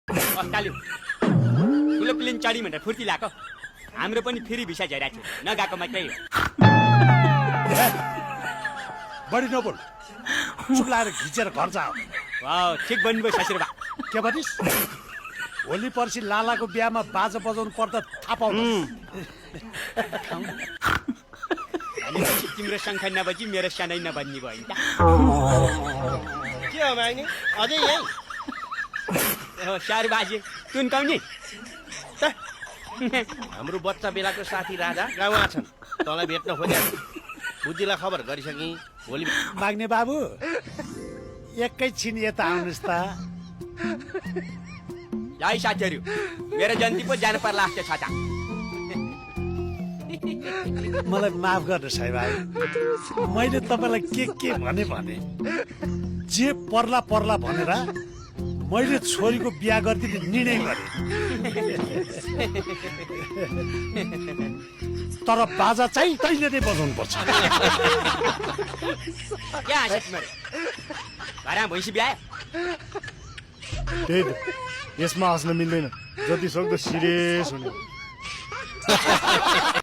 अस्ताल्यो ठुलो प्लेन चढी भनेर फुर्ती लाग्यो हाम्रो पनि फेरि भिसा झैराको थियो नगएको मात्रै हो बढी नबोल चुप लाएर घिचेर घर जाऊ ठिक भन्नुभयो ससुरबा के भनिस् भोलि पर्सि लालाको बिहामा बाजा बजाउनु पर्दा थाहा पाउनु तिम्रो शङ्ख नबजी मेरो सानै नबन्ने भयो नि के हो माइनी अझै यही सार बाजे तुन्काउने हाम्रो बच्चा बेलाको साथी राजा गाउँमा छन् तँलाई भेट्न खोजे बुद्धिलाई खबर गरिसकि भोलि माग्ने बाबु एकैछिन यता आउनुहोस् त है साथीहरू मेरो जन्ती पो जानु पर्ला जस्तो छ त मलाई माफ गर्नुहोस् है भाइ मैले तपाईँलाई के भने जे पर्ला पर्ला भनेर मैले छोरीको बिहा गरिदिने निर्णय गरेँ तर बाजा चाहिँ तैँले नै बजाउनु पर्छ क्या हाँसेछ मेरो घरमा भैँसी बिहायो त्यही त यसमा हाँस्न मिल्दैन जति सक्दो सिरियस हुने